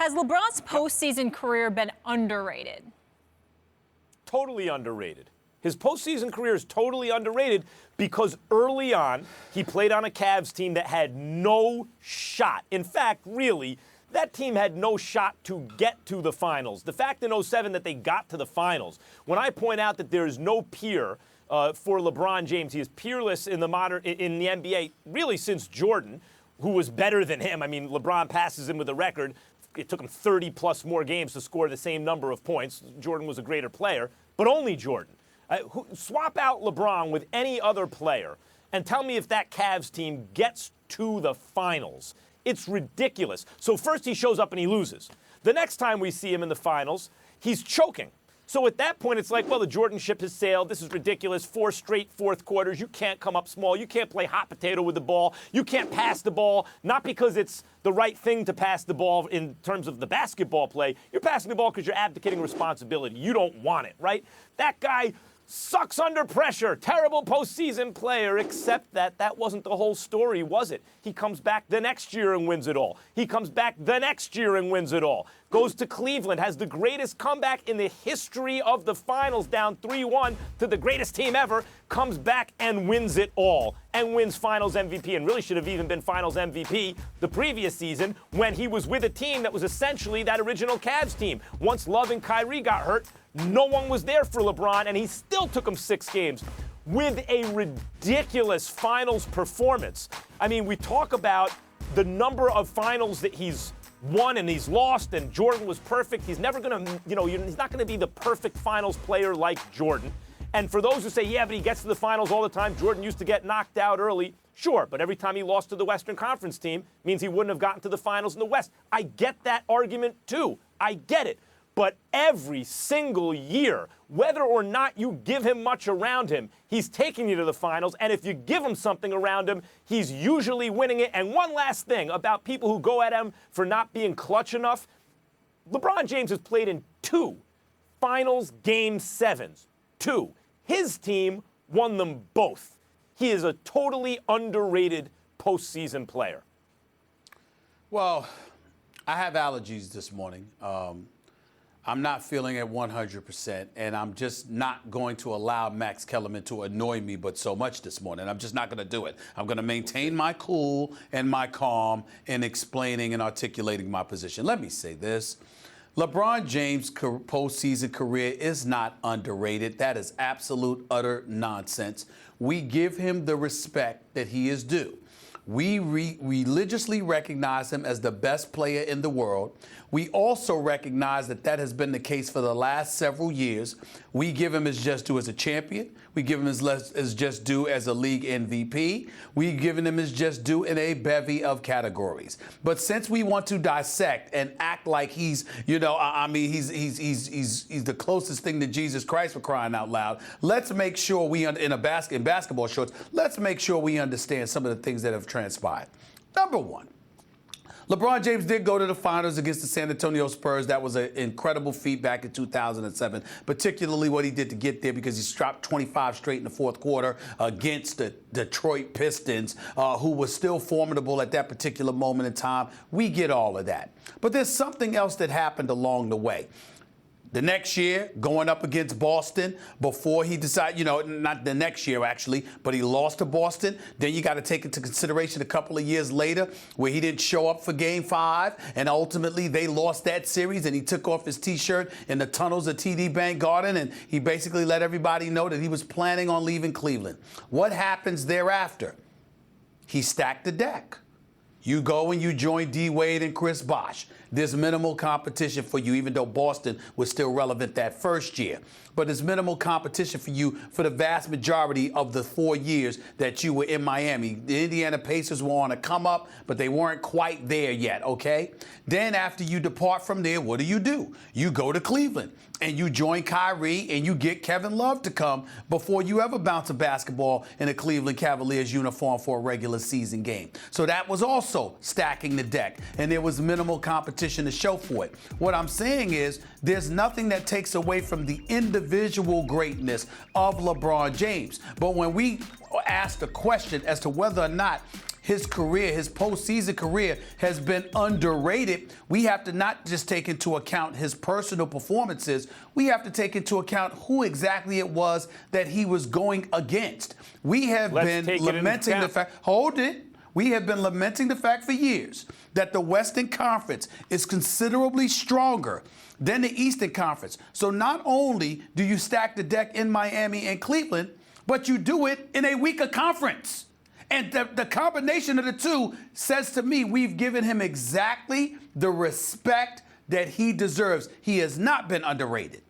Has LeBron's postseason career been underrated? Totally underrated. His postseason career is totally underrated because early on, he played on a Cavs team that had no shot. In fact, really, that team had no shot to get to the finals. The fact in 07 that they got to the finals, when I point out that there is no peer for LeBron James, he is peerless in the NBA really since Jordan, who was better than him. I mean, LeBron passes him with a record. It took him 30-plus more games to score the same number of points. Jordan was a greater player, but only Jordan. Swap out LeBron with any other player and tell me if that Cavs team gets to the finals. It's ridiculous. So first he shows up and he loses. The next time we see him in the finals, he's choking. So at that point, it's like, well, the Jordan ship has sailed. This is ridiculous. 4 straight fourth quarters. You can't come up small. You can't play hot potato with the ball. You can't pass the ball, not because it's the right thing to pass the ball in terms of the basketball play. You're passing the ball because you're abdicating responsibility. You don't want it, right? That guy sucks under pressure. Terrible postseason player, except that wasn't the whole story, was it? He comes back the next year and wins it all. He comes back the next year and wins it all. Goes to Cleveland, has the greatest comeback in the history of the finals, down 3-1 to the greatest team ever, comes back and wins it all, and wins finals MVP, and really should have even been finals MVP the previous season when he was with a team that was essentially that original Cavs team. Once Love and Kyrie got hurt, no one was there for LeBron, and he still took him 6 games with a ridiculous finals performance. I mean, we talk about the number of finals that he's won and he's lost, and Jordan was perfect. He's never going to, he's not going to be the perfect finals player like Jordan. And for those who say, yeah, but he gets to the finals all the time, Jordan used to get knocked out early. Sure, but every time he lost to the Western Conference team means he wouldn't have gotten to the finals in the West. I get that argument too. I get it. But every single year, whether or not you give him much around him, he's taking you to the finals. And if you give him something around him, he's usually winning it. And one last thing about people who go at him for not being clutch enough. LeBron James has played in 2 finals game 7s. 2. His team won them both. He is a totally underrated postseason player. Well, I have allergies this morning. I'm not feeling at 100%, and I'm just not going to allow Max Kellerman to annoy me but so much this morning. I'm just not going to do it. I'm going to maintain my cool and my calm in explaining and articulating my position. Let me say this. LeBron James' postseason career is not underrated. That is absolute, utter nonsense. We give him the respect that he is due. We religiously recognize him as the best player in the world. We also recognize that has been the case for the last several years. We give him his just due as a champion. We give him his just due as a league MVP. We've given him his just due in a bevy of categories. But since we want to dissect and act like he's, he's the closest thing to Jesus Christ, for crying out loud, let's make sure in basketball shorts, let's make sure we understand some of the things that have transpired. Number one, LeBron James did go to the finals against the San Antonio Spurs. That was an incredible feat back in 2007, particularly what he did to get there because he dropped 25 straight in the fourth quarter against the Detroit Pistons, who was still formidable at that particular moment in time. We get all of that. But there's something else that happened along the way. The next year, going up against Boston before he decided, not the next year actually, but he lost to Boston. Then you got to take into consideration a couple of years later where he didn't show up for Game 5, and ultimately they lost that series, and he took off his T-shirt in the tunnels of TD Bank Garden, and he basically let everybody know that he was planning on leaving Cleveland. What happens thereafter? He stacked the deck. You go and you join D. Wade and Chris Bosh. There's minimal competition for you, even though Boston was still relevant that first year. But there's minimal competition for you for the vast majority of the 4 years that you were in Miami. The Indiana Pacers were on a come up, but they weren't quite there yet, okay? Then after you depart from there, what do? You go to Cleveland and you join Kyrie and you get Kevin Love to come before you ever bounce a basketball in a Cleveland Cavaliers uniform for a regular season game. So that was also stacking the deck, and there was minimal competition to show for it. What I'm saying is there's nothing that takes away from the individual greatness of LeBron James. But when we ask the question as to whether or not his career, his postseason career, has been underrated, we have to not just take into account his personal performances, we have to take into account who exactly it was that he was going against. We have been lamenting the fact, we have been lamenting the fact for years that the Western Conference is considerably stronger than the Eastern Conference. So not only do you stack the deck in Miami and Cleveland, but you do it in a weaker conference. And the combination of the two says to me we've given him exactly the respect that he deserves. He has not been underrated.